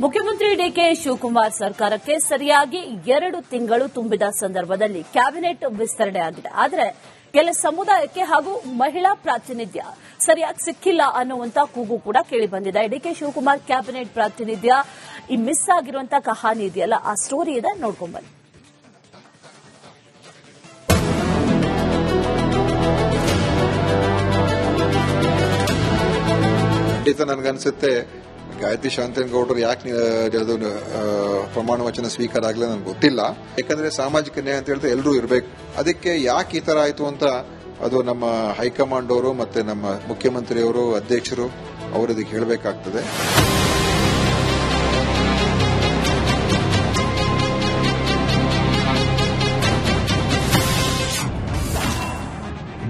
ಮುಖ್ಯಮಂತ್ರಿ ಡಿಕೆ ಶಿವಕುಮಾರ್ ಸರ್ಕಾರಕ್ಕೆ ಸರಿಯಾಗಿ 2 ತಿಂಗಳು ತುಂಬಿದ ಸಂದರ್ಭದಲ್ಲಿ ಕ್ಯಾಬಿನೆಟ್ ವಿಸ್ತರಣೆ ಆಗಿದೆ. ಆದರೆ ಕೆಲ ಸಮುದಾಯಕ್ಕೆ ಹಾಗೂ ಮಹಿಳಾ ಪ್ರಾತಿನಿಧ್ಯ ಸರಿಯಾಗಿ ಸಿಕ್ಕಿಲ್ಲ ಅನ್ನುವಂತ ಕೂಗು ಕೂಡ ಕೇಳಿಬಂದಿದೆ. ಡಿಕೆ ಶಿವಕುಮಾರ್ ಕ್ಯಾಬಿನೆಟ್ ಪ್ರಾತಿನಿಧ್ಯ ಈ ಮಿಸ್ ಆಗಿರುವಂತಹ ಕಹಾನಿ ಇದೆಯಲ್ಲ, ಆ ಸ್ಟೋರಿ ಇದೆ, ನೋಡ್ಕೊಂಡ್ಬನ್ನಿ. ಖಂಡಿತ ನನಗನ್ಸುತ್ತೆ ಗಾಯತ್ರಿ ಶಾಂತನಗೌಡರು ಯಾಕೆ ಪ್ರಮಾಣ ವಚನ ಸ್ವೀಕಾರ ಆಗಲಿ ನನಗೆ ಗೊತ್ತಿಲ್ಲ. ಯಾಕಂದ್ರೆ ಸಾಮಾಜಿಕ ನ್ಯಾಯ ಅಂತ ಹೇಳಿದ್ರೆ ಎಲ್ಲರೂ ಇರಬೇಕು. ಅದಕ್ಕೆ ಯಾಕೆ ಈ ತರ ಆಯ್ತು ಅಂತ ಅದು ನಮ್ಮ ಹೈಕಮಾಂಡ್ ಅವರು ಮತ್ತೆ ನಮ್ಮ ಮುಖ್ಯಮಂತ್ರಿಯವರು, ಅಧ್ಯಕ್ಷರು ಅವರು ಇದಕ್ಕೆ ಹೇಳಬೇಕಾಗ್ತದೆ.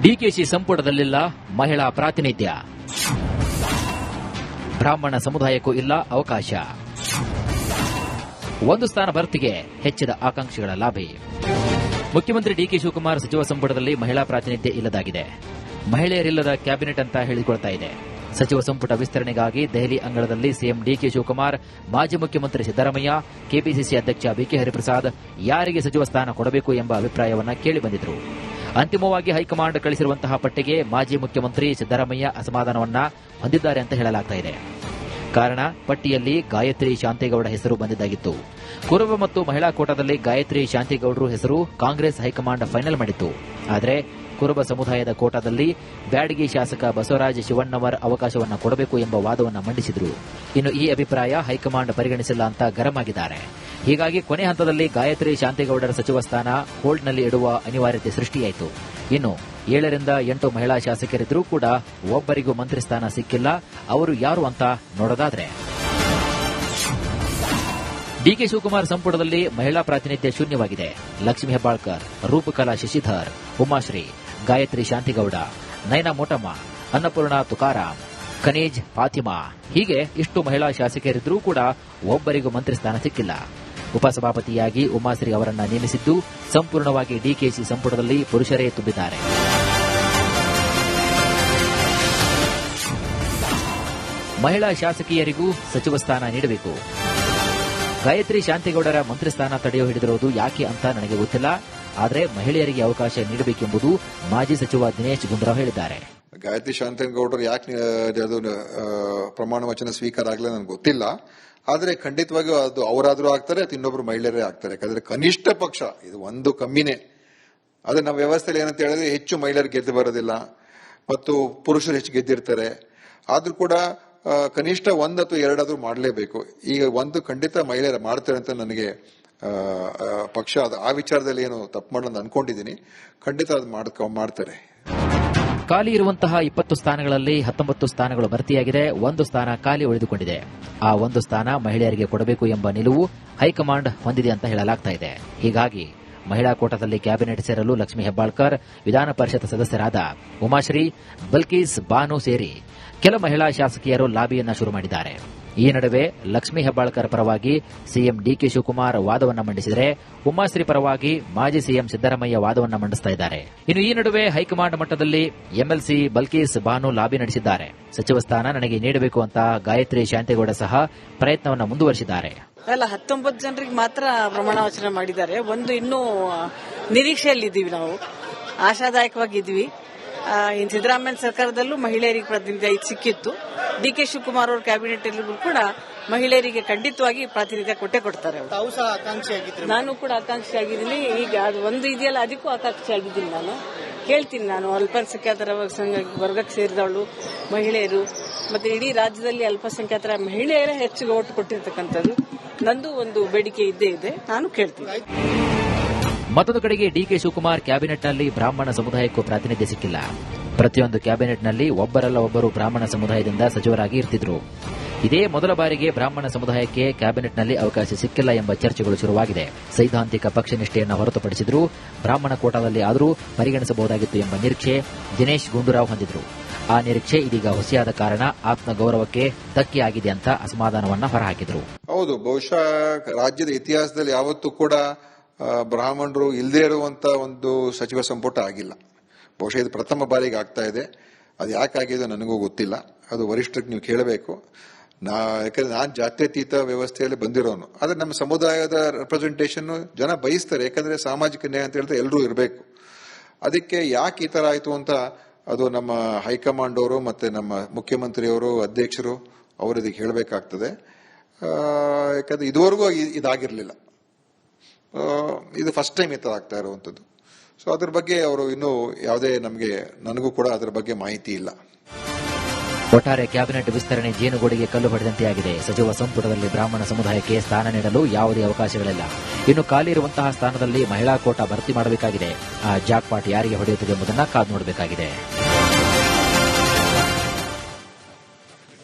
ಡಿಕೆಶಿ ಸಂಪುಟದಲ್ಲಿಲ್ಲ ಮಹಿಳಾ ಪ್ರಾತಿನಿಧ್ಯ, ಬ್ರಾಹ್ಮಣ ಸಮುದಾಯಕ್ಕೂ ಇಲ್ಲ ಅವಕಾಶ, ಒಂದು ಸ್ಥಾನ ಭರ್ತಿಗೆ ಹೆಚ್ಚಿದ ಆಕಾಂಕ್ಷಿಗಳ ಲಾಭಿ. ಮುಖ್ಯಮಂತ್ರಿ ಡಿಕೆ ಶಿವಕುಮಾರ್ ಸಚಿವ ಸಂಪುಟದಲ್ಲಿ ಮಹಿಳಾ ಪ್ರಾತಿನಿಧ್ಯ ಇಲ್ಲದಾಗಿದೆ. ಮಹಿಳೆಯರಿಲ್ಲದ ಕ್ಯಾಬಿನೆಟ್ ಅಂತ ಹೇಳಿಕೊಳ್ತಾ ಇದೆ. ಸಚಿವ ಸಂಪುಟ ವಿಸ್ತರಣೆಗಾಗಿ ದೆಹಲಿ ಅಂಗಳದಲ್ಲಿ ಸಿಎಂ ಡಿಕೆ ಶಿವಕುಮಾರ್, ಮಾಜಿ ಮುಖ್ಯಮಂತ್ರಿ ಸಿದ್ದರಾಮಯ್ಯ, ಕೆಪಿಸಿಸಿ ಅಧ್ಯಕ್ಷ ಬಿಕೆ ಹರಿಪ್ರಸಾದ್ ಯಾರಿಗೆ ಸಚಿವ ಸ್ಥಾನ ಕೊಡಬೇಕು ಎಂಬ ಅಭಿಪ್ರಾಯವನ್ನು ಕೇಳಿಬಂದಿದ್ರು. ಅಂತಿಮವಾಗಿ ಹೈಕಮಾಂಡ್ ಕಳಿಸಿರುವಂತಹ ಪಟ್ಟಿಗೆ ಮಾಜಿ ಮುಖ್ಯಮಂತ್ರಿ ಸಿದ್ದರಾಮಯ್ಯ ಅಸಮಾಧಾನವನ್ನ ಹೊಂದಿದ್ದಾರೆ ಅಂತ ಹೇಳಲಾಗುತ್ತಿದೆ. ಕಾರಣ, ಪಟ್ಟಿಯಲ್ಲಿ ಗಾಯತ್ರಿ ಶಾಂತೇಗೌಡ ಹೆಸರು ಬಂದಿದ್ದಾಗಿತ್ತು. ಕುರುಬ ಮತ್ತು ಮಹಿಳಾ ಕೋಟಾದಲ್ಲಿ ಗಾಯತ್ರಿ ಶಾಂತೇಗೌಡರು ಹೆಸರು ಕಾಂಗ್ರೆಸ್ ಹೈಕಮಾಂಡ್ ಫೈನಲ್ ಮಾಡಿತ್ತು. ಆದರೆ ಕುರುಬ ಸಮುದಾಯದ ಕೋಟಾದಲ್ಲಿ ಬ್ಯಾಡಗಿ ಶಾಸಕ ಬಸವರಾಜ ಶಿವಣ್ಣವರ್ ಅವಕಾಶವನ್ನು ಕೊಡಬೇಕು ಎಂಬ ವಾದವನ್ನು ಮಂಡಿಸಿದರು. ಇನ್ನು ಈ ಅಭಿಪ್ರಾಯ ಹೈಕಮಾಂಡ್ ಪರಿಗಣಿಸಿಲ್ಲ ಅಂತ ಗರಂ ಆಗಿದ್ದಾರೆ. ಹೀಗಾಗಿ ಕೊನೆ ಹಂತದಲ್ಲಿ ಗಾಯತ್ರಿ ಶಾಂತೇಗೌಡರ ಸಚಿವ ಸ್ಥಾನ ಹೋಲ್ಡ್ನಲ್ಲಿ ಇಡುವ ಅನಿವಾರ್ಯತೆ ಸೃಷ್ಟಿಯಾಯಿತು. ಇನ್ನು 7 ರಿಂದ 8 ಮಹಿಳಾ ಶಾಸಕರಿದ್ದರೂ ಕೂಡ ಒಬ್ಬರಿಗೂ ಮಂತ್ರಿ ಸ್ಥಾನ ಸಿಕ್ಕಿಲ್ಲ. ಅವರು ಯಾರು ಅಂತ ನೋಡೋದಾದ್ರೆ, ಡಿಕೆ ಶಿವಕುಮಾರ್ ಸಂಪುಟದಲ್ಲಿ ಮಹಿಳಾ ಪ್ರಾತಿನಿಧ್ಯ ಶೂನ್ಯವಾಗಿದೆ. ಲಕ್ಷ್ಮೀ ಹೆಬ್ಬಾಳ್ಕರ್, ರೂಪಕಲಾ ಶಶಿಧರ್, ಉಮಾಶ್ರೀ, ಗಾಯತ್ರಿ ಶಾಂತಿಗೌಡ, ನಯನಾ ಮೋಟಮ್ಮ, ಅನ್ನಪೂರ್ಣ ತುಕಾರಾಮ್, ಖನೀಜ್ ಫಾತಿಮಾ, ಹೀಗೆ ಇಷ್ಟು ಮಹಿಳಾ ಶಾಸಕರಿದ್ದರೂ ಕೂಡ ಒಬ್ಬರಿಗೂ ಮಂತ್ರಿ ಸ್ಥಾನ ಸಿಕ್ಕಿಲ್ಲ. ಉಪಸಭಾಪತಿಯಾಗಿ ಉಮಾಶ್ರೀ ಅವರನ್ನ ನೇಮಿಸಿದ್ದು ಸಂಪೂರ್ಣವಾಗಿ ಡಿಕೆಶಿ ಸಂಪುಟದಲ್ಲಿ ಪುರುಷರೇ ತುಂಬಿದ್ದಾರೆ. ಮಹಿಳಾ ಶಾಸಕಿಯರಿಗೂ ಸಚಿವ ಸ್ಥಾನ ನೀಡಬೇಕು. ಗಾಯತ್ರಿ ಶಾಂತೇಗೌಡರ ಮಂತ್ರಿ ಸ್ಥಾನ ತಡೆಯೋ ಹಿಡಿದಿರುವುದು ಯಾಕೆ ಅಂತ ನನಗೆ ಗೊತ್ತಿಲ್ಲ. ಆದರೆ ಮಹಿಳೆಯರಿಗೆ ಅವಕಾಶ ನೀಡಬೇಕೆಂಬುದು ಮಾಜಿ ಸಚಿವ ದಿನೇಶ್ ಗುಂಡೂರಾವ್ ಹೇಳಿದ್ದಾರೆ. ಗಾಯತ್ರಿ ಶಾಂತನಗೌಡರು ಯಾಕೆ ಪ್ರಮಾಣ ವಚನ ಸ್ವೀಕಾರ ಆಗಲಿ ನನಗೆ ಗೊತ್ತಿಲ್ಲ. ಆದರೆ ಖಂಡಿತವಾಗಿಯೂ ಅದು ಅವರಾದ್ರೂ ಆಗ್ತಾರೆ, ಅದು ಇನ್ನೊಬ್ರು ಮಹಿಳೆಯರೇ ಆಗ್ತಾರೆ. ಯಾಕಂದ್ರೆ ಕನಿಷ್ಠ ಪಕ್ಷ ಇದು ಒಂದು ಕಮ್ಮಿನೇ. ಅದೇ ನಮ್ಮ ವ್ಯವಸ್ಥೆಯಲ್ಲಿ ಏನಂತ ಹೇಳಿದ್ರೆ ಹೆಚ್ಚು ಮಹಿಳೆಯರು ಗೆದ್ದು ಬರೋದಿಲ್ಲ ಮತ್ತು ಪುರುಷರು ಹೆಚ್ಚು ಗೆದ್ದಿರ್ತಾರೆ. ಆದ್ರೂ ಕೂಡ ಕನಿಷ್ಠ 1 ಅಥವಾ 2 ಆದ್ರೂ ಮಾಡಲೇಬೇಕು. ಈಗ ಒಂದು ಖಂಡಿತ ಮಹಿಳೆಯರು ಮಾಡ್ತಾರೆ ಅಂತ ನನಗೆ ಪಕ್ಷ ಆ ವಿಚಾರದಲ್ಲಿ ಏನು ತಪ್ಪು ಮಾಡೋದು ಅನ್ಕೊಂಡಿದ್ದೀನಿ. ಖಂಡಿತ ಅದು ಮಾಡ್ತಾರೆ. ಖಾಲಿ ಇರುವಂತಹ 20 ಸ್ಥಾನಗಳಲ್ಲಿ 19 ಸ್ಥಾನಗಳು ಭರ್ತಿಯಾಗಿದೆ. 1 ಸ್ಥಾನ ಖಾಲಿ ಉಳಿದುಕೊಂಡಿದೆ. ಆ 1 ಸ್ಥಾನ ಮಹಿಳೆಯರಿಗೆ ಕೊಡಬೇಕು ಎಂಬ ನಿಲುವು ಹೈಕಮಾಂಡ್ ಹೊಂದಿದೆ ಅಂತ ಹೇಳಲಾಗ್ತಾ ಇದೆ. ಹೀಗಾಗಿ ಮಹಿಳಾ ಕೋಟಾದಲ್ಲಿ ಕ್ಯಾಬಿನೆಟ್ ಸೇರಲು ಲಕ್ಷ್ಮೀ ಹೆಬ್ಬಾಳ್ಕರ್, ವಿಧಾನ ಪರಿಷತ್ ಸದಸ್ಯರಾದ ಉಮಾಶ್ರೀ, ಬಲ್ಕೀಸ್ ಬಾನು ಸೇರಿ ಕೆಲ ಮಹಿಳಾ ಶಾಸಕಿಯರು ಲಾಬಿಯನ್ನ ಶುರು ಮಾಡಿದ್ದಾರೆ. ಈ ನಡುವೆ ಲಕ್ಷ್ಮೀ ಹೆಬ್ಬಾಳ್ಕರ್ ಪರವಾಗಿ ಸಿಎಂ ಡಿಕೆ ಶಿವಕುಮಾರ್ ವಾದವನ್ನು ಮಂಡಿಸಿದರೆ, ಉಮಾಶ್ರೀ ಪರವಾಗಿ ಮಾಜಿ ಸಿಎಂ ಸಿದ್ದರಾಮಯ್ಯ ವಾದವನ್ನು ಮಂಡಿಸ್ತಾ ಇದ್ದಾರೆ. ಇನ್ನು ಈ ನಡುವೆ ಹೈಕಮಾಂಡ್ ಮಟ್ಟದಲ್ಲಿ ಎಂಎಲ್ಸಿ ಬಲ್ಕೀಸ್ ಬಾನು ಲಾಬಿ ನಡೆಸಿದ್ದಾರೆ. ಸಚಿವ ಸ್ಥಾನ ನನಗೆ ನೀಡಬೇಕು ಅಂತ ಗಾಯತ್ರಿ ಶಾಂತೇಗೌಡ ಸಹ ಪ್ರಯತ್ನವನ್ನು ಮುಂದುವರಿಸಿದ್ದಾರೆ. 19 ಜನರಿಗೆ ಮಾತ್ರ ಪ್ರಮಾಣ ವಚನ ಮಾಡಿದ್ದಾರೆ. ಒಂದು ಇನ್ನೂ ನಿರೀಕ್ಷೆಯಲ್ಲಿದ್ದೀವಿ, ನಾವು ಆಶಾದಾಯಕವಾಗಿದ್ದೀವಿ. ಸಿದ್ದರಾಮಯ್ಯ ಸರ್ಕಾರದಲ್ಲೂ ಮಹಿಳೆಯರಿಗೆ ಪ್ರಾತಿನಿಧ್ಯ ಸಿಕ್ಕಿತ್ತು. ಡಿಕೆ ಶಿವಕುಮಾರ್ ಅವರ ಕ್ಯಾಬಿನೆಟ್ ಎಲ್ಲರಿಗೂ ಕೂಡ ಮಹಿಳೆಯರಿಗೆ ಖಂಡಿತವಾಗಿ ಪ್ರಾತಿನಿಧ್ಯ ಕೊಟ್ಟೇ ಕೊಡ್ತಾರೆ. ನಾನು ಕೂಡ ಆಕಾಂಕ್ಷಿಯಾಗಿದ್ದೀನಿ. ಈಗ ಅದು ಒಂದು ಇದೆಯಲ್ಲ, ಅದಕ್ಕೂ ಆಕಾಂಕ್ಷಿಯಾಗಿದ್ದೀನಿ. ಕೇಳ್ತೀನಿ, ನಾನು ಅಲ್ಪಸಂಖ್ಯಾತರ ವರ್ಗಕ್ಕೆ ಸೇರಿದವಳು, ಮಹಿಳೆಯರು ಮತ್ತೆ ಇಡೀ ರಾಜ್ಯದಲ್ಲಿ ಅಲ್ಪಸಂಖ್ಯಾತರ ಮಹಿಳೆಯರೇ ಹೆಚ್ಚು ಓಟು ಕೊಟ್ಟಿರ್ತಕ್ಕಂಥದ್ದು. ನಂದು ಒಂದು ಬೇಡಿಕೆ ಇದ್ದೇ ಇದೆ, ನಾನು ಕೇಳ್ತೀನಿ. ಮತ್ತೊಂದು ಕಡೆಗೆ ಡಿಕೆ ಶಿವಕುಮಾರ್ ಕ್ಯಾಬಿನೆಟ್ನಲ್ಲಿ ಬ್ರಾಹ್ಮಣ ಸಮುದಾಯಕ್ಕೂ ಪ್ರಾತಿನಿಧ್ಯ ಸಿಕ್ಕಿಲ್ಲ. ಪ್ರತಿಯೊಂದು ಕ್ಯಾಬಿನೆಟ್ನಲ್ಲಿ ಒಬ್ಬರಲ್ಲ ಒಬ್ಬರು ಬ್ರಾಹ್ಮಣ ಸಮುದಾಯದಿಂದ ಸಚಿವರಾಗಿ ಇರ್ತಿದ್ರು. ಇದೇ ಮೊದಲ ಬಾರಿಗೆ ಬ್ರಾಹ್ಮಣ ಸಮುದಾಯಕ್ಕೆ ಕ್ಯಾಬಿನೆಟ್ನಲ್ಲಿ ಅವಕಾಶ ಸಿಕ್ಕಿಲ್ಲ ಎಂಬ ಚರ್ಚೆಗಳು ಶುರುವಾಗಿದೆ. ಸೈದ್ಧಾಂತಿಕ ಪಕ್ಷನಿಷ್ಠೆಯನ್ನು ಹೊರತುಪಡಿಸಿದರೂ ಬ್ರಾಹ್ಮಣ ಕೋಟಾದಲ್ಲಿ ಆದರೂ ಪರಿಗಣಿಸಬಹುದಾಗಿತ್ತು ಎಂಬ ನಿರೀಕ್ಷೆ ದಿನೇಶ್ ಗುಂಡೂರಾವ್ ಹೊಂದಿದ್ರು. ಆ ನಿರೀಕ್ಷೆ ಇದೀಗ ಹುಸಿಯಾದ ಕಾರಣ ಆತ್ಮಗೌರವಕ್ಕೆ ಧಕ್ಕೆಯಾಗಿದೆ ಅಂತ ಅಸಮಾಧಾನವನ್ನ ಹೊರಹಾಕಿದ್ರು. ಹೌದು, ಬಹುಶಃ ರಾಜ್ಯದ ಇತಿಹಾಸದಲ್ಲಿ ಯಾವತ್ತೂ ಕೂಡ ಬ್ರಾಹ್ಮಣರು ಇಲ್ಲದೇ ಇರುವಂತ ಒಂದು ಸಚಿವ ಸಂಪುಟ ಆಗಿಲ್ಲ. ಬಹುಶಃ ಇದು ಪ್ರಥಮ ಬಾರಿಗೆ ಆಗ್ತಾ ಇದೆ. ಅದು ಯಾಕಾಗಿದೆ ನನಗೂ ಗೊತ್ತಿಲ್ಲ. ಅದು ವರಿಷ್ಠರಿಗೆ ನೀವು ಕೇಳಬೇಕು. ಯಾಕಂದ್ರೆ ನಾನು ಜಾತ್ಯತೀತ ವ್ಯವಸ್ಥೆಯಲ್ಲಿ ಬಂದಿರೋನು, ಆದ್ರೆ ನಮ್ಮ ಸಮುದಾಯದ ರೆಪ್ರೆಸೆಂಟೇಷನ್ ಜನ ಬಯಸ್ತಾರೆ. ಯಾಕಂದ್ರೆ ಸಾಮಾಜಿಕ ನ್ಯಾಯ ಅಂತ ಹೇಳಿದ್ರೆ ಎಲ್ಲರೂ ಇರಬೇಕು. ಅದಕ್ಕೆ ಯಾಕೆ ಈ ತರ ಆಯ್ತು ಅಂತ ಅದು ನಮ್ಮ ಹೈಕಮಾಂಡ್ ಅವರು ಮತ್ತೆ ನಮ್ಮ ಮುಖ್ಯಮಂತ್ರಿಯವರು, ಅಧ್ಯಕ್ಷರು ಅವರು ಇದಕ್ಕೆ ಹೇಳಬೇಕಾಗ್ತದೆ. ಯಾಕಂದ್ರೆ ಇದುವರೆಗೂ ಇದಾಗಿರ್ಲಿಲ್ಲ, ಇದು ಫಸ್ಟ್ ಟೈಮ್ ಈ ತರ ಆಗ್ತಾ ಇರುವಂತದ್ದು. ಸೊ ಅದ್ರ ಬಗ್ಗೆ ಅವರು ಇನ್ನೂ ಯಾವುದೇ ನನಗೂ ಕೂಡ ಅದ್ರ ಬಗ್ಗೆ ಮಾಹಿತಿ ಇಲ್ಲ. ಒಟ್ಟಾರೆ ಕ್ಯಾಬಿನೆಟ್ ವಿಸ್ತರಣೆ ಜೇನುಗೂಡಿಗೆ ಕಲ್ಲು ಹೊಡೆದಂತೆ ಆಗಿದೆ. ಸಚಿವ ಸಂಪುಟದಲ್ಲಿ ಬ್ರಾಹ್ಮಣ ಸಮುದಾಯಕ್ಕೆ ಸ್ಥಾನ ನೀಡಲು ಯಾವುದೇ ಅವಕಾಶಗಳಿಲ್ಲ. ಇನ್ನು ಖಾಲಿ ಇರುವಂತಹ ಸ್ಥಾನದಲ್ಲಿ ಮಹಿಳಾ ಕೋಟಾ ಭರ್ತಿ ಮಾಡಬೇಕಾಗಿದೆ. ಆ ಜಾಕ್ಪಾಟ್ ಯಾರಿಗೆ ಹೊಡೆಯುತ್ತದೆ ಎಂಬುದನ್ನು ಕಾದು ನೋಡಬೇಕಾಗಿದೆ.